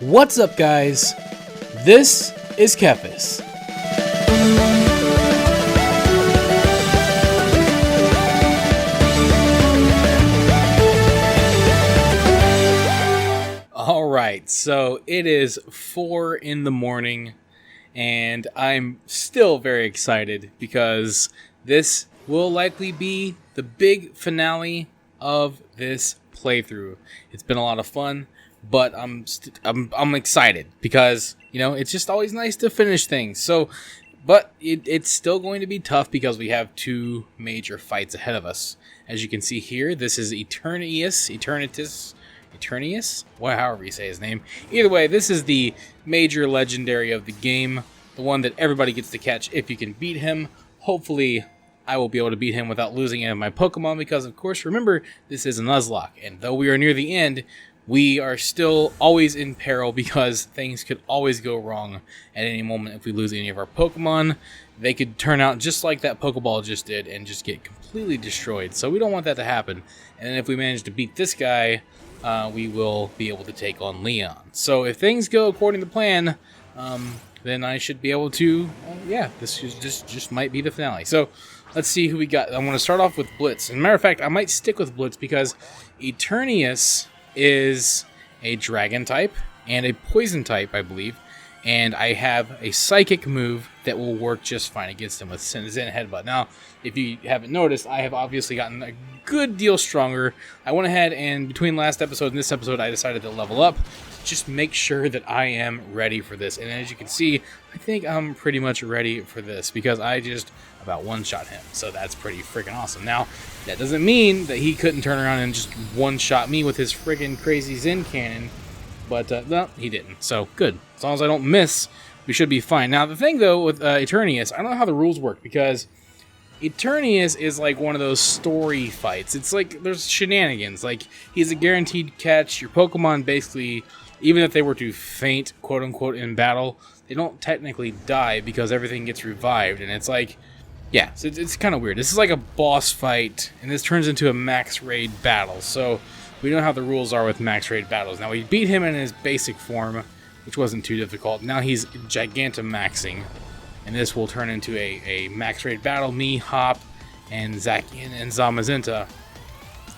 What's up, guys? This is Kephas. Alright, so it is 4 in the morning, and I'm still very excited because this will likely be the big finale of this playthrough. It's been a lot of fun, but I'm excited because, you know, it's just always nice to finish things. So, but it's still going to be tough because we have two major fights ahead of us. As you can see here, this is Eternitus, however you say his name. Either way, this is the major legendary of the game, the one that everybody gets to catch if you can beat him. Hopefully, I will be able to beat him without losing any of my Pokemon because, of course, remember, this is a Nuzlocke, and though we are near the end, we are still always in peril because things could always go wrong at any moment. If we lose any of our Pokemon, they could turn out just like that Pokeball just did and just get completely destroyed. So we don't want that to happen. And then if we manage to beat this guy, we will be able to take on Leon. So if things go according to plan, then I should be able to, this just might be the finale. So let's see who we got. I'm going to start off with Blitz. As a matter of fact, I might stick with Blitz because Eternius is a dragon type and a poison type, I believe. And I have a psychic move that will work just fine against him with Zen Headbutt. Now, if you haven't noticed, I have obviously gotten a good deal stronger. I went ahead and between last episode and this episode, I decided to level up. Just make sure that I am ready for this. And as you can see, I think I'm pretty much ready for this because I just about one-shot him. So that's pretty freaking awesome. Now, that doesn't mean that he couldn't turn around and just one-shot me with his friggin' crazy Zen cannon. But, no, he didn't. So, good. As long as I don't miss, we should be fine. Now, the thing, though, with Eternius, I don't know how the rules work because Eternius is like one of those story fights. It's like there's shenanigans. Like, he's a guaranteed catch. Your Pokemon basically, even if they were to faint, quote-unquote, in battle, they don't technically die because everything gets revived. And it's like, yeah, so it's kind of weird. This is like a boss fight, and this turns into a max raid battle. So we know how the rules are with max raid battles. Now, we beat him in his basic form, which wasn't too difficult. Now he's Gigantamaxing, and this will turn into a max raid battle. Me, Hop, and Zacian and Zamazenta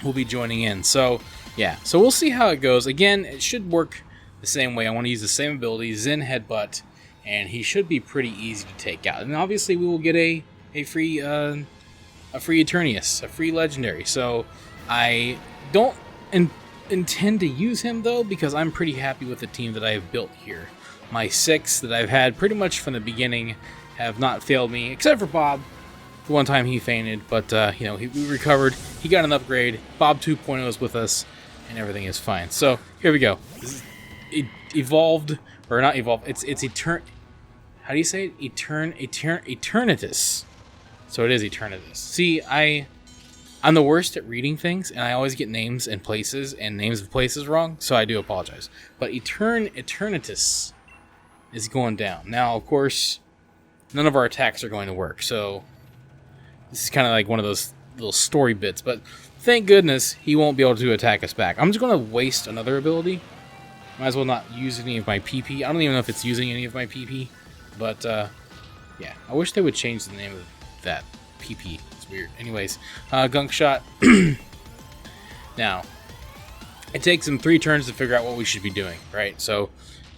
will be joining in. So, yeah. So we'll see how it goes. Again, it should work the same way. I want to use the same ability, Zen Headbutt, and he should be pretty easy to take out. And obviously, we will get a free Eternius, a free legendary. So I don't intend to use him though because I'm pretty happy with the team that I have built here. My 6 that I've had pretty much from the beginning have not failed me, except for Bob. The one time he fainted, but we recovered. He got an upgrade. Bob 2.0 is with us, and everything is fine. So here we go. This is evolved or not evolved? It's How do you say it? Eternitus. So it is Eternitus. See, I'm the worst at reading things, and I always get names and places and names of places wrong, so I do apologize. But Eternitus is going down. Now, of course, none of our attacks are going to work, so this is kind of like one of those little story bits, but thank goodness he won't be able to attack us back. I'm just going to waste another ability. Might as well not use any of my PP. I don't even know if it's using any of my PP, but yeah, I wish they would change the name of that PP. It's weird. Anyways, Gunk Shot. Now, it takes him 3 turns to figure out what we should be doing, right? So,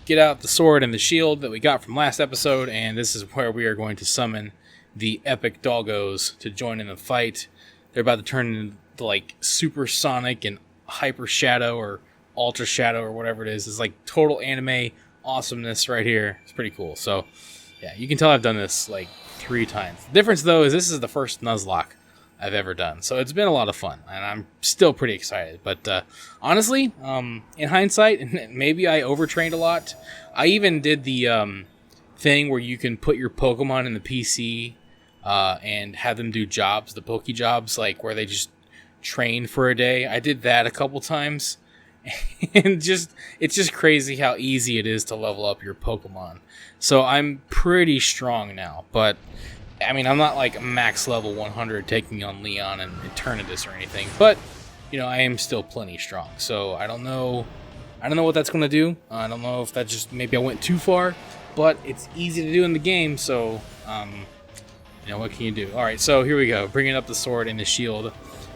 get out the sword and the shield that we got from last episode, and this is where we are going to summon the epic doggos to join in the fight. They're about to turn into like supersonic and hyper shadow or ultra shadow or whatever it is. It's like total anime awesomeness right here. It's pretty cool. So, yeah, you can tell I've done this like 3 times. The difference, though, is this is the first Nuzlocke I've ever done. So it's been a lot of fun, and I'm still pretty excited. But honestly, in hindsight, maybe I overtrained a lot. I even did the thing where you can put your Pokemon in the PC and have them do jobs, the Poke jobs, like where they just train for a day. I did that a couple times. And it's just crazy how easy it is to level up your Pokemon. So I'm pretty strong now, but I mean, I'm not like max level 100 taking on Leon and Eternatus or anything, but you know, I am still plenty strong. So I don't know I don't know what that's going to do. I don't know if that just, maybe I went too far, but it's easy to do in the game, so, you know, what can you do? Alright, so here we go. Bringing up the sword and the shield.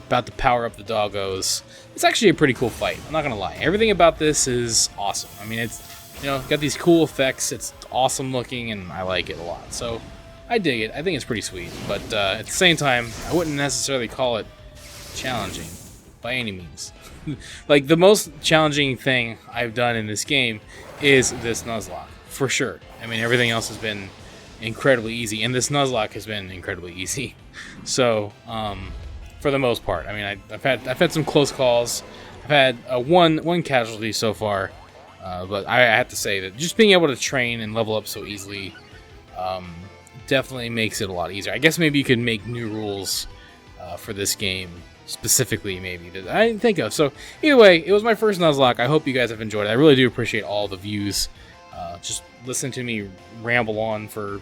About to power up the doggos. It's actually a pretty cool fight, I'm not going to lie. Everything about this is awesome. I mean, it's, you know, got these cool effects. It's awesome looking, and I like it a lot. So, I dig it. I think it's pretty sweet. But at the same time, I wouldn't necessarily call it challenging by any means. Like, the most challenging thing I've done in this game is this Nuzlocke, for sure. I mean, everything else has been incredibly easy, and this Nuzlocke has been incredibly easy. So, for the most part, I mean, I've had some close calls. I've had one casualty so far, but I have to say that just being able to train and level up so easily definitely makes it a lot easier. I guess maybe you could make new rules for this game specifically, maybe, that I didn't think of. So either way, it was my first Nuzlocke. I hope you guys have enjoyed it. I really do appreciate all the views. Just listen to me ramble on for,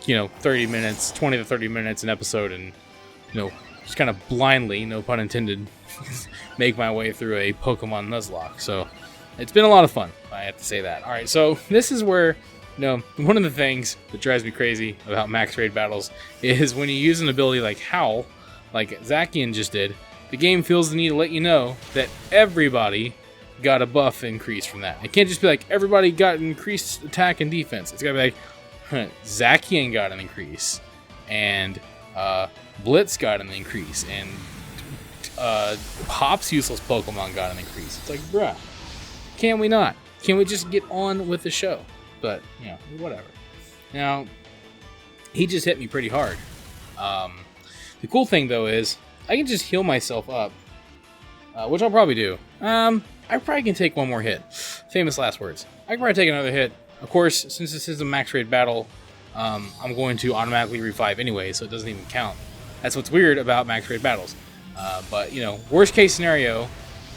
you know, 30 minutes, 20 to 30 minutes an episode, and, you know, just kind of blindly, no pun intended, make my way through a Pokemon Nuzlocke. So it's been a lot of fun, I have to say that. All right, so this is where, you know, one of the things that drives me crazy about max raid battles is when you use an ability like Howl, like Zacian just did, the game feels the need to let you know that everybody got a buff increase from that. It can't just be like, everybody got increased attack and defense. It's gotta be like, Zacian got an increase, and Blitz got an increase, and Hop's useless Pokemon got an increase. It's like, bruh, can we not? Can we just get on with the show? But, you know, whatever. Now, he just hit me pretty hard. The cool thing, though, is I can just heal myself up, which I'll probably do. I probably can take one more hit. Famous last words. I can probably take another hit. Of course, since this is a max raid battle, I'm going to automatically revive anyway, so it doesn't even count. That's what's weird about max raid battles. But, you know, worst case scenario,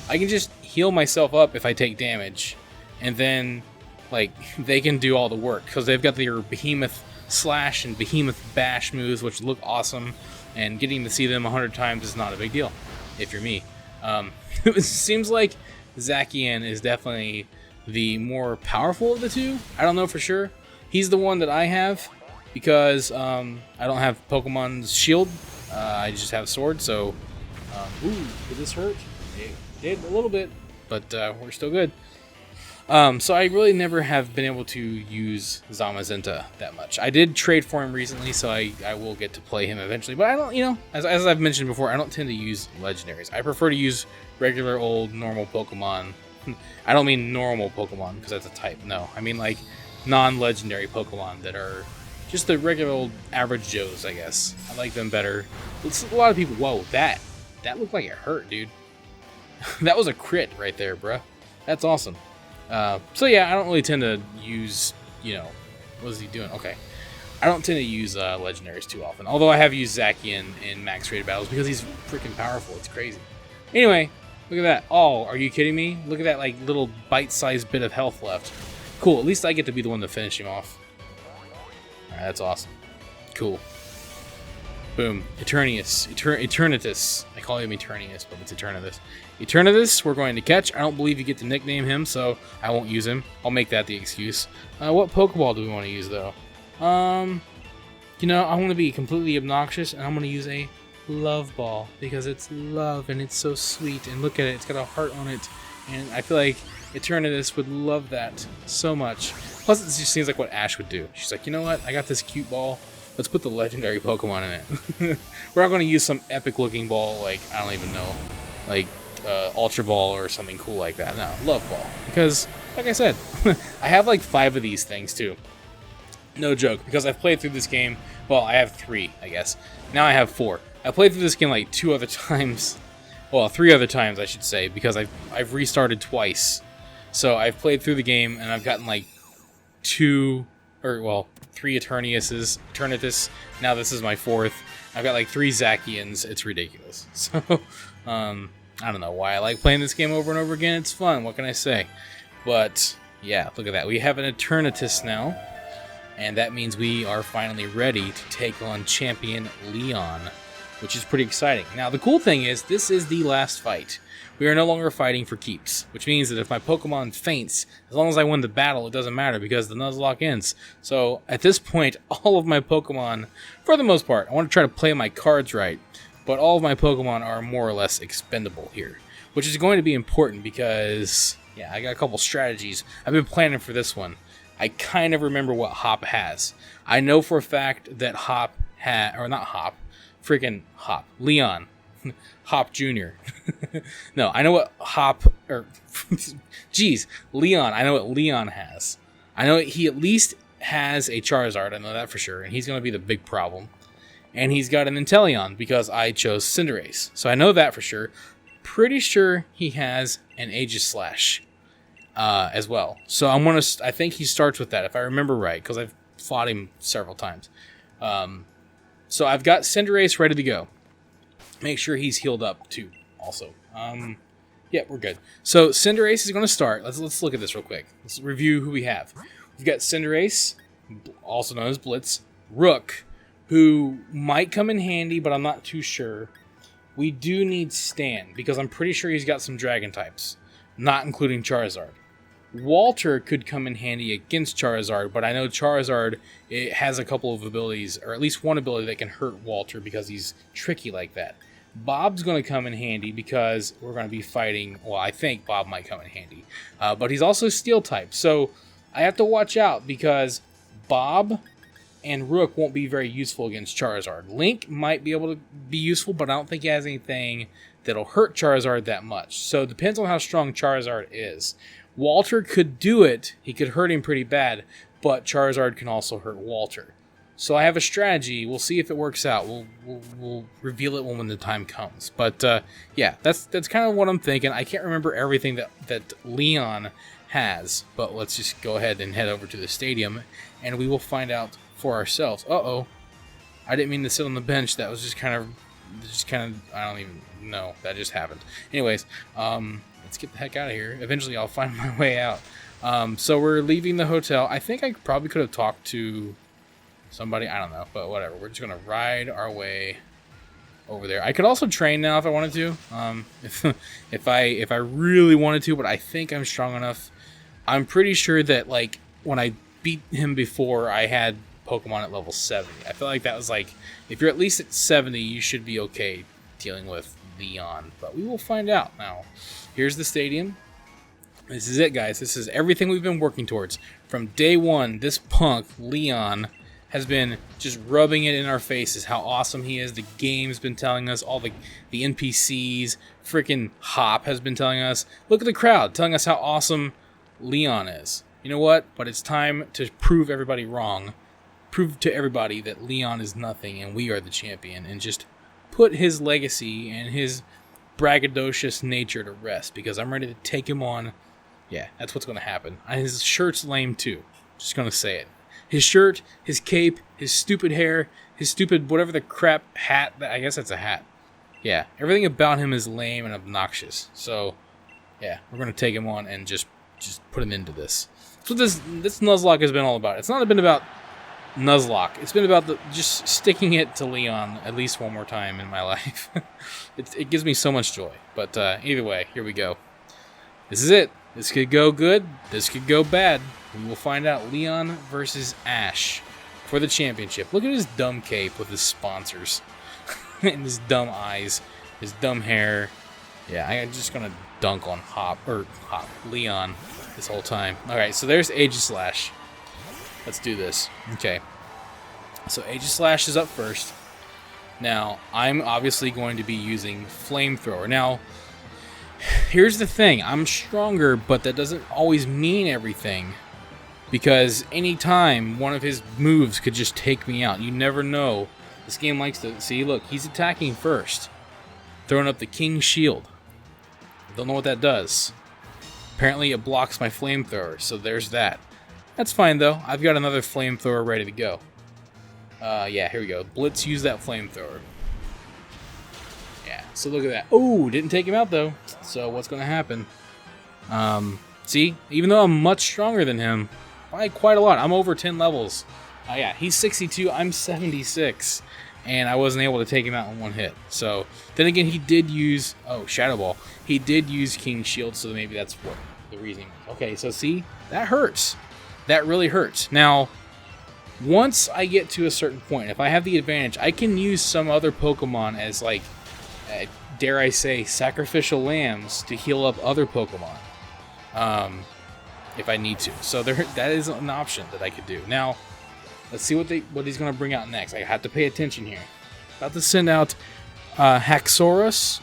I can just heal myself up if I take damage, and then, like, they can do all the work, because they've got their Behemoth Slash and Behemoth Bash moves, which look awesome, and getting to see them 100 times is not a big deal, if you're me. It seems like Zacian is definitely the more powerful of the two. I don't know for sure. He's the one that I have, because I don't have Pokemon's Shield. I just have Sword, so... ooh, did this hurt? It did a little bit, but we're still good. So I really never have been able to use Zamazenta that much. I did trade for him recently, so I will get to play him eventually. But I don't, you know, as I've mentioned before, I don't tend to use legendaries. I prefer to use regular old normal Pokemon. I don't mean normal Pokemon, because that's a type. No, I mean like non-legendary Pokemon that are just the regular old average Joes, I guess. I like them better. It's a lot of people, whoa, that looked like it hurt, dude. That was a crit right there, bruh. That's awesome. So yeah, I don't really tend to use, you know, what is he doing? Okay. I don't tend to use legendaries too often. Although I have used Zacian in max rated battles because he's freaking powerful. It's crazy. Anyway, look at that. Oh, are you kidding me? Look at that like little bite-sized bit of health left. Cool. At least I get to be the one to finish him off. Alright, that's awesome. Cool. Boom. Eternatus. I call him Eternius, but it's Eternatus. Eternatus, we're going to catch. I don't believe you get to nickname him, so I won't use him. I'll make that the excuse. What Pokeball do we want to use, though? You know, I want to be completely obnoxious, and I'm going to use a Love Ball, because it's love, and it's so sweet, and look at it, it's got a heart on it, and I feel like Eternatus would love that so much. Plus, it just seems like what Ash would do. She's like, you know what, I got this cute ball, let's put the legendary Pokemon in it. We're not going to use some epic-looking ball, like, I don't even know, like, Ultra Ball or something cool like that. No, Love Ball. Because, like I said, I have like 5 of these things too. No joke, because I've played through this game, well, I have 3, I guess. Now I have 4. I played through this game like 2 other times. Well, 3 other times, I should say, because I've restarted twice. So I've played through the game, and I've gotten like 3 Eternatus. Now this is my 4th. I've got like 3 Zacians. It's ridiculous. So, I don't know why I like playing this game over and over again. It's fun. What can I say? But, yeah, look at that. We have an Eternatus now. And that means we are finally ready to take on Champion Leon. which is pretty exciting. Now, the cool thing is, this is the last fight. We are no longer fighting for keeps, which means that if my Pokemon faints, as long as I win the battle, it doesn't matter because the Nuzlocke ends. So, at this point, all of my Pokemon, for the most part, I want to try to play my cards right, but all of my Pokemon are more or less expendable here, which is going to be important because, yeah, I got a couple strategies. I've been planning for this one. I kind of remember what Hop has. I know for a fact that Hop had, or not Hop, freaking Hop, Leon, Hop Jr. No, I know what Hop, or, geez, Leon, I know what Leon has. I know he at least has a Charizard, I know that for sure, and he's going to be the big problem. And he's got an Inteleon because I chose Cinderace. So I know that for sure. Pretty sure he has an Aegislash as well. So I think he starts with that, if I remember right, because I've fought him several times. So I've got Cinderace ready to go. Make sure he's healed up too, also. Yeah, we're good. So Cinderace is going to start. Let's look at this real quick. Let's review who we have. We've got Cinderace, also known as Blitz, Rook, who might come in handy, but I'm not too sure. We do need Stan, because I'm pretty sure he's got some Dragon types, not including Charizard. Walter could come in handy against Charizard, but I know Charizard, it has a couple of abilities, or at least one ability that can hurt Walter because he's tricky like that. Bob's going to come in handy because we're going to be fighting, well, I think Bob might come in handy, but he's also Steel type, so I have to watch out because Bob and Rook won't be very useful against Charizard. Link might be able to be useful, but I don't think he has anything that'll hurt Charizard that much. So it depends on how strong Charizard is. Walter could do it. He could hurt him pretty bad, but Charizard can also hurt Walter. So I have a strategy. We'll see if it works out. We'll reveal it when the time comes. But yeah, that's kind of what I'm thinking. I can't remember everything that Leon has, but let's just go ahead and head over to the stadium, and we will find out for ourselves. Uh-oh. I didn't mean to sit on the bench. That was just kind of, I don't even know. That just happened. Anyways, let's get the heck out of here. Eventually, I'll find my way out. So we're leaving the hotel. I think I probably could have talked to somebody. I don't know, but whatever. We're just going to ride our way over there. I could also train now if I wanted to. If I really wanted to, but I think I'm strong enough. I'm pretty sure that, like, when I beat him before, I had Pokemon at level 70. I feel like that was like, if you're at least at 70, you should be okay dealing with Leon. But we will find out now. Here's the stadium. This is it, guys. This is everything we've been working towards. From day one, this punk, Leon, has been just rubbing it in our faces how awesome he is. The game's been telling us, all the NPCs, freaking Hop has been telling us. Look at the crowd telling us how awesome Leon is. You know what? But it's time to prove everybody wrong. Prove to everybody that Leon is nothing and we are the champion, and just put his legacy and his braggadocious nature to rest, because I'm ready to take him on. Yeah, that's what's going to happen. His shirt's lame too. Just going to say it. His shirt, his cape, his stupid hair, his stupid whatever the crap hat. I guess that's a hat. Yeah, everything about him is lame and obnoxious. So, yeah, we're going to take him on and just put an end to this. That's what this Nuzlocke has been all about. It's not been about Nuzlocke. It's been about just sticking it to Leon at least one more time in my life. It gives me so much joy. But either way, here we go. This is it. This could go good. This could go bad. We will find out. Leon versus Ash for the championship. Look at his dumb cape with his sponsors. And his dumb eyes. His dumb hair. Yeah, I'm just going to dunk on Leon this whole time. Alright, so there's Aegislash. Let's do this. Okay. So Aegislash is up first. Now, I'm obviously going to be using Flamethrower. Now, here's the thing. I'm stronger, but that doesn't always mean everything. Because anytime one of his moves could just take me out. You never know. This game likes to... See, look, he's attacking first. Throwing up the King's Shield. Don't know what that does. Apparently it blocks my Flamethrower, so there's that. That's fine, though. I've got another Flamethrower ready to go. Yeah, here we go. Blitz used that Flamethrower. Yeah, so look at that. Oh, didn't take him out, though. So what's going to happen? See? Even though I'm much stronger than him, by quite a lot. I'm over 10 levels. Yeah, he's 62. I'm 76. and I wasn't able to take him out in one hit. So then again, he did use Shadow Ball. He did use King's Shield, so maybe that's what the reasoning was. Okay, so see, that hurts. That really hurts. Now, once I get to a certain point, if I have the advantage, I can use some other Pokemon as like, dare I say, sacrificial lambs to heal up other Pokemon, if I need to. So that is an option that I could do. Now, let's see what he's going to bring out next. I have to pay attention here. About to send out Haxorus.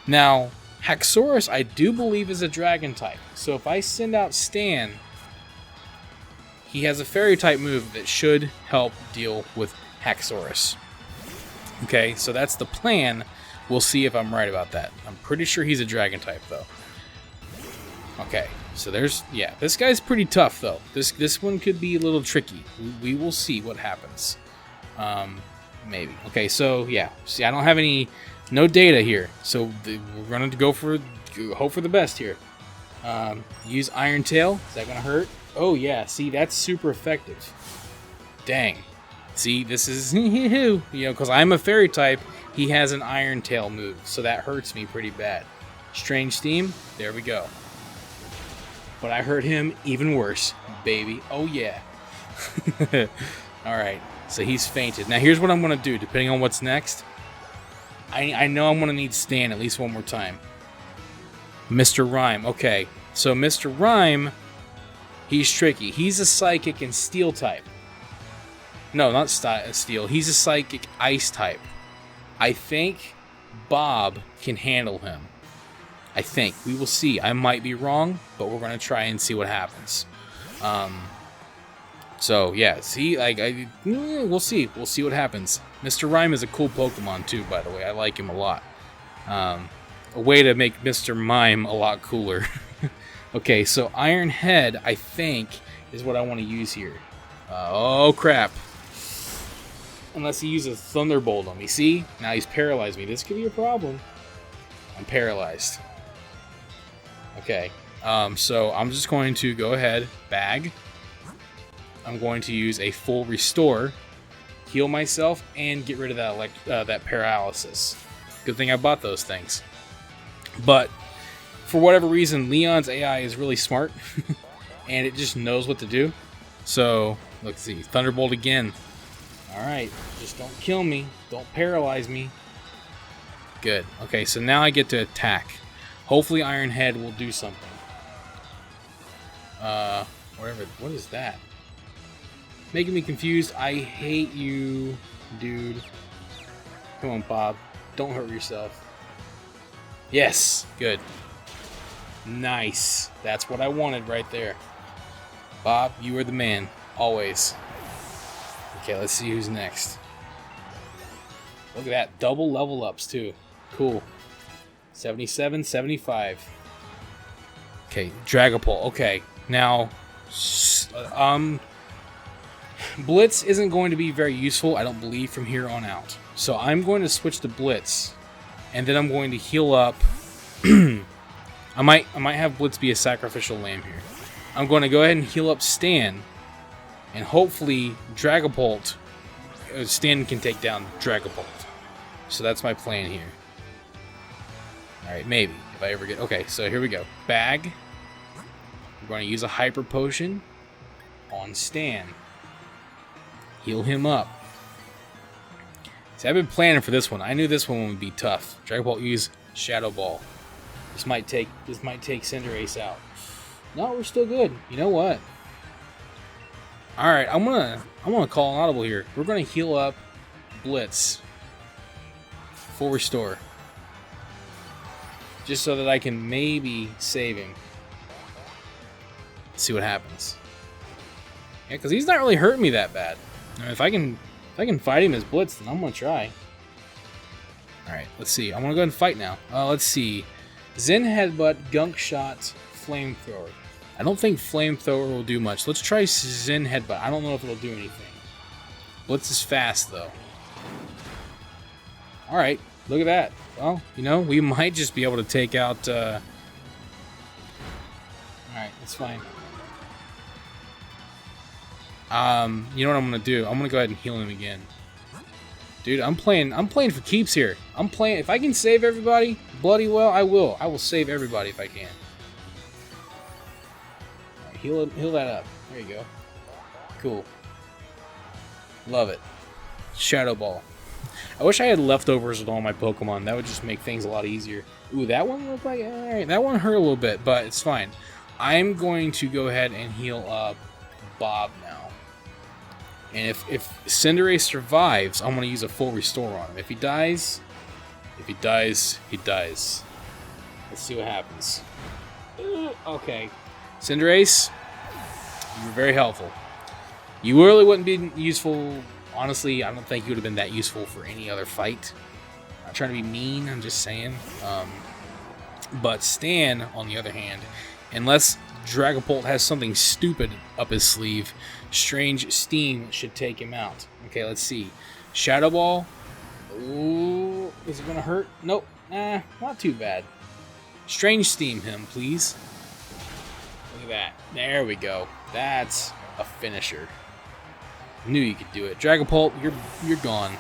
Now, Haxorus, I do believe, is a dragon type. So if I send out Stan, he has a fairy type move that should help deal with Haxorus. Okay, so that's the plan. We'll see if I'm right about that. I'm pretty sure he's a dragon type, though. Okay, so this guy's pretty tough, though. This one could be a little tricky. We will see what happens. Maybe. Okay, so yeah. See, I don't have no data here, so we're going to hope for the best here. Use Iron Tail. Is that going to hurt? Oh yeah. See, that's super effective. Dang. See, this is because I'm a fairy type. He has an Iron Tail move, so that hurts me pretty bad. Strange Steam. There we go. But I hurt him even worse, baby. Oh yeah. All right. So he's fainted. Now here's what I'm going to do, depending on what's next. I know I'm going to need Stan at least one more time. Mr. Rhyme. Okay. So Mr. Rhyme, he's tricky. He's a Psychic and Steel type. No, not Steel. He's a Psychic Ice type. I think Bob can handle him. I think. We will see. I might be wrong, but we're going to try and see what happens. So, yeah, see, we'll see. We'll see what happens. Mr. Rhyme is a cool Pokemon, too, by the way. I like him a lot. A way to make Mr. Mime a lot cooler. Okay, so Iron Head, I think, is what I want to use here. Oh, crap. Unless he uses Thunderbolt on me. See? Now he's paralyzed me. This could be a problem. I'm paralyzed. Okay, so I'm just going to go ahead, bag. I'm going to use a full restore, heal myself, and get rid of that paralysis. Good thing I bought those things. But for whatever reason, Leon's AI is really smart, and it just knows what to do. So let's see, Thunderbolt again. All right, just don't kill me, don't paralyze me. Good. Okay, so now I get to attack. Hopefully Iron Head will do something. What is that? Making me confused. I hate you, dude. Come on, Bob. Don't hurt yourself. Yes. Good. Nice. That's what I wanted right there. Bob, you are the man. Always. Okay, let's see who's next. Look at that. Double level ups, too. Cool. 77, 75. Okay, Dragapult. Okay, now, Blitz isn't going to be very useful, I don't believe, from here on out. So I'm going to switch to Blitz, and then I'm going to heal up. I might have Blitz be a sacrificial lamb here. I'm going to go ahead and heal up Stan, and hopefully Dragapult, Stan can take down Dragapult. So that's my plan here. Alright, maybe, if I ever get... Okay, so here we go. Bag. We're going to use a Hyper Potion on Stan. Heal him up. See, I've been planning for this one. I knew this one would be tough. Dragapult use Shadow Ball. This might take Cinderace out. No, we're still good. You know what? Alright, I'm gonna call an audible here. We're gonna heal up Blitz. Full restore. Just so that I can maybe save him. See what happens. Yeah, because he's not really hurting me that bad. I mean, if I can fight him as Blitz, then I'm gonna try. Alright, let's see. I'm gonna go ahead and fight now. Let's see. Zen Headbutt, Gunk Shot, Flamethrower. I don't think Flamethrower will do much. Let's try Zen Headbutt. I don't know if it'll do anything. Blitz is fast, though. Alright, look at that. Well, you know, we might just be able to take out... Alright, that's fine. You know what I'm going to do? I'm going to go ahead and heal him again. Dude, I'm playing for keeps here. I'm playing. If I can save everybody bloody well, I will. I will save everybody if I can. Right, heal that up. There you go. Cool. Love it. Shadow Ball. I wish I had leftovers with all my Pokemon. That would just make things a lot easier. Ooh, that one looked like... Alright, that one hurt a little bit, but it's fine. I'm going to go ahead and heal up Bob now. And if Cinderace survives, I'm going to use a full restore on him. If he dies, he dies. Let's see what happens. Okay. Cinderace, you were very helpful. You really wouldn't be useful. Honestly, I don't think you would have been that useful for any other fight. I'm not trying to be mean, I'm just saying. But Stan, on the other hand, unless Dragapult has something stupid up his sleeve, Strange Steam should take him out. Okay, let's see. Shadow Ball. Ooh, is it going to hurt? Nope. Not too bad. Strange Steam him, please. Look at that. There we go. That's a finisher. Knew you could do it. Dragapult, you're gone.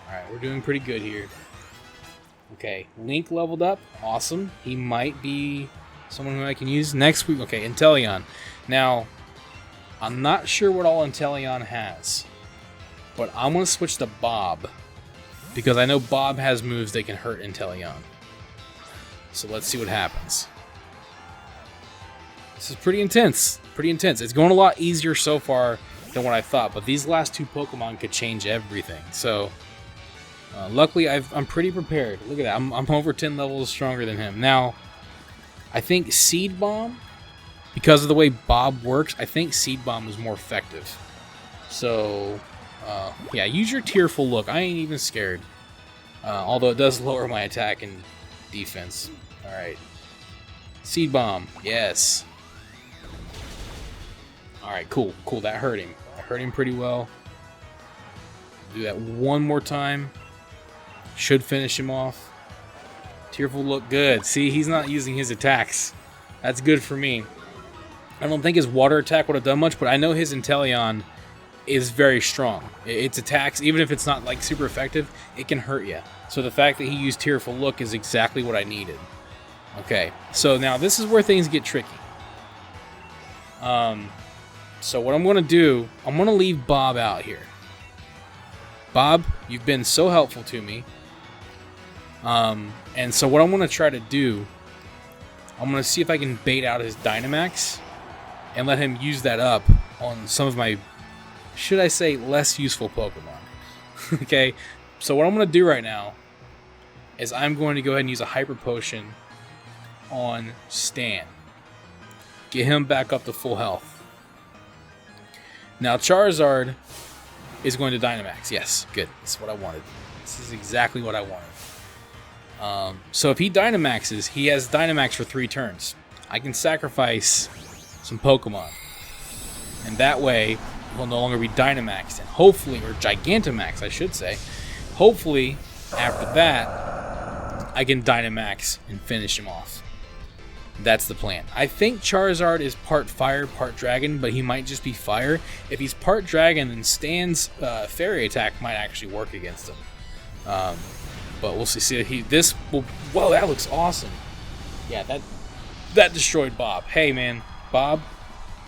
Alright, we're doing pretty good here. Okay, Link leveled up. Awesome. He might be someone who I can use next week. Okay, Inteleon. Now, I'm not sure what all Inteleon has, but I'm going to switch to Bob, because I know Bob has moves that can hurt Inteleon. So let's see what happens. This is pretty intense. Pretty intense. It's going a lot easier so far than what I thought, but these last two Pokemon could change everything. So, luckily, I'm pretty prepared. Look at that. I'm over 10 levels stronger than him. Now, I think Seed Bomb, because of the way Bob works, I think Seed Bomb is more effective. So, yeah, use your Tearful Look. I ain't even scared. Although it does lower my attack and defense. Alright. Seed Bomb. Yes. Alright, cool. Cool. That hurt him. That hurt him pretty well. Do that one more time. Should finish him off. Tearful Look. Good. See, he's not using his attacks. That's good for me. I don't think his water attack would have done much, but I know his Inteleon is very strong. Its attacks, even if it's not like super effective, it can hurt you. So the fact that he used Tearful Look is exactly what I needed. Okay, so now this is where things get tricky. So what I'm going to do, I'm going to leave Bob out here. Bob, you've been so helpful to me. And so what I'm going to try to do, I'm going to see if I can bait out his Dynamax and let him use that up on some of my, should I say, less useful Pokemon. Okay, so what I'm going to do right now is I'm going to go ahead and use a Hyper Potion on Stan. Get him back up to full health. Now Charizard is going to Dynamax. Yes, good. That's what I wanted. This is exactly what I wanted. So if he Dynamaxes, he has Dynamax for 3 turns. I can sacrifice some Pokemon. And that way, he'll no longer be Dynamaxed. And hopefully, or Gigantamax, I should say. Hopefully, after that, I can Dynamax and finish him off. That's the plan. I think Charizard is part fire, part dragon, but he might just be fire. If he's part dragon, then Stan's fairy attack might actually work against him. But we'll see. Whoa, that looks awesome. Yeah, that destroyed Bob. Hey, man. Bob,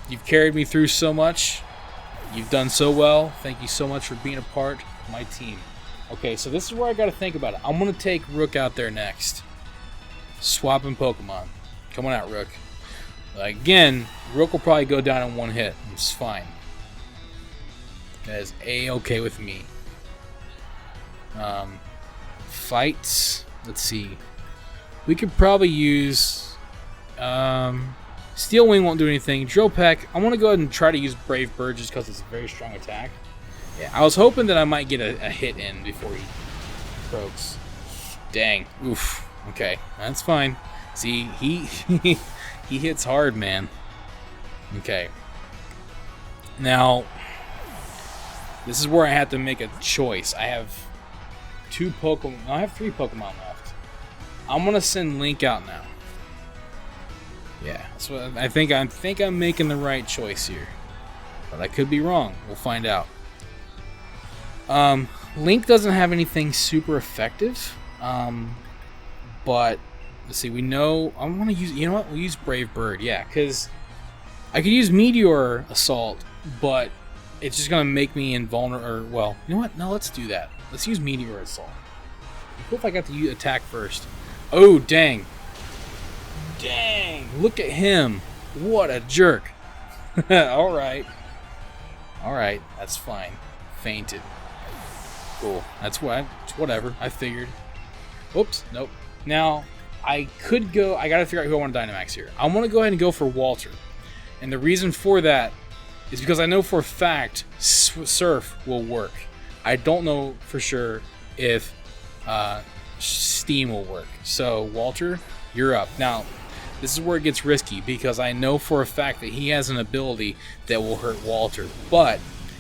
you've carried me through so much. You've done so well. Thank you so much for being a part of my team. Okay, so this is where I got to think about it. I'm going to take Rook out there next. Swapping Pokemon. Come on out, Rook. Again, Rook will probably go down in one hit. It's fine. That is A-okay with me. Fights. Let's see. We could probably use... Steel Wing won't do anything. Drill Peck. I want to go ahead and try to use Brave Bird just because it's a very strong attack. Yeah, I was hoping that I might get a hit in before he croaks. Dang. Oof. Okay, that's fine. See, he hits hard, man. Okay. Now, this is where I have to make a choice. I have 2 Pokemon. No, I have 3 Pokemon left. I'm gonna send Link out now. Yeah, that's what I think. I'm making the right choice here, but I could be wrong. We'll find out. Link doesn't have anything super effective, but let's see. We know I want to use. You know what? We'll use Brave Bird. Yeah, because I could use Meteor Assault, but it's just gonna make me invulnerable. Or well, you know what? No, let's do that. Let's use Meteor Assault. Cool if I got to use attack first. Oh dang! Dang! Look at him! What a jerk! All right. That's fine. Fainted. Cool. That's whatever. I figured. Oops. Nope. Now, I could go... I gotta figure out who I want to Dynamax here. I want to go ahead and go for Walter. And the reason for that is because I know for a fact Surf will work. I don't know for sure if Steam will work. So, Walter, you're up. Now, this is where it gets risky because I know for a fact that he has an ability that will hurt Walter. But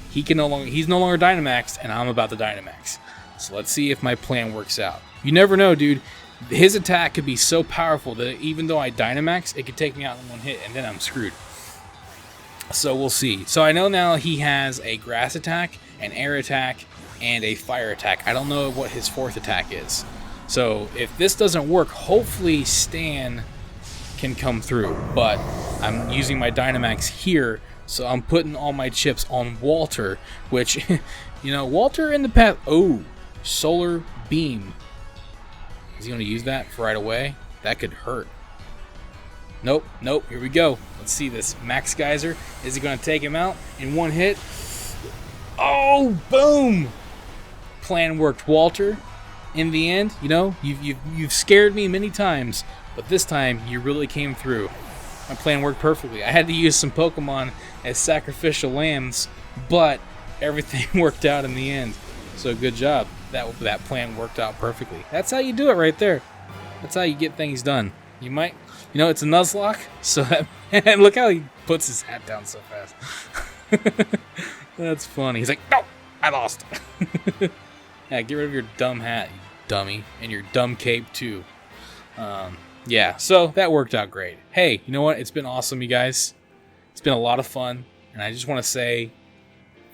he's no longer Dynamaxed, and I'm about to Dynamax. So let's see if my plan works out. You never know, dude. His attack could be so powerful that even though I Dynamax, it could take me out in one hit, and then I'm screwed. So we'll see. So I know now he has a Grass attack, an Air attack, and a Fire attack. I don't know what his fourth attack is. So if this doesn't work, hopefully Stan can come through. But I'm using my Dynamax here, so I'm putting all my chips on Walter, which, you know, Walter in the path. Oh, Solar Beam. Is he going to use that for right away? That could hurt. Nope. Here we go. Let's see this. Max Geyser. Is he going to take him out in one hit? Oh, boom! Plan worked, Walter. In the end, you know, you've scared me many times, but this time you really came through. My plan worked perfectly. I had to use some Pokemon as sacrificial lambs, but everything worked out in the end. So good job. That plan worked out perfectly. That's how you do it right there. That's how you get things done. You might, you know, it's a Nuzlocke, so and look how he puts his hat down so fast. That's funny. He's like, no, I lost. Yeah, get rid of your dumb hat, you dummy, and your dumb cape too. Yeah, so that worked out great. Hey, you know what? It's been awesome, you guys. It's been a lot of fun, and I just want to say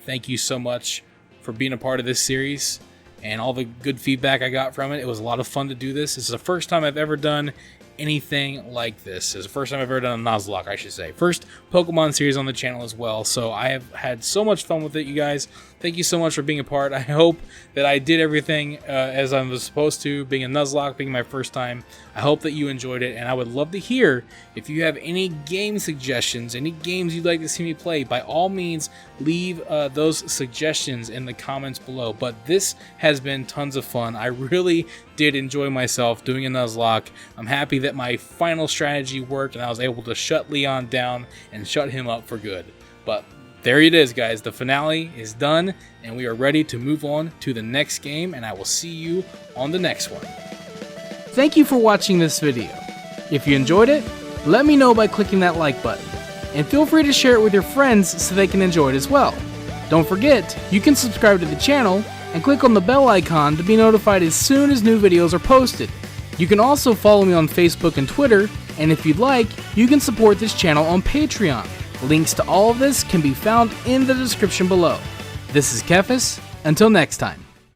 thank you so much for being a part of this series and all the good feedback I got from it. It was a lot of fun to do this. This is the first time I've ever done anything like this. It's the first time I've ever done a Nuzlocke, I should say. First Pokemon series on the channel as well, so I have had so much fun with it, you guys. Thank you so much for being a part. I hope that I did everything as I was supposed to, being a Nuzlocke, being my first time. I hope that you enjoyed it, and I would love to hear if you have any game suggestions, any games you'd like to see me play. By all means, leave those suggestions in the comments below. But this has been tons of fun. I really did enjoy myself doing a Nuzlocke. I'm happy that my final strategy worked, and I was able to shut Leon down and shut him up for good. But there it is, guys. The finale is done, and we are ready to move on to the next game, and I will see you on the next one. Thank you for watching this video. If you enjoyed it, let me know by clicking that like button, and feel free to share it with your friends so they can enjoy it as well. Don't forget, you can subscribe to the channel and click on the bell icon to be notified as soon as new videos are posted. You can also follow me on Facebook and Twitter, and if you'd like, you can support this channel on Patreon. Links to all of this can be found in the description below. This is Kephas. Until next time.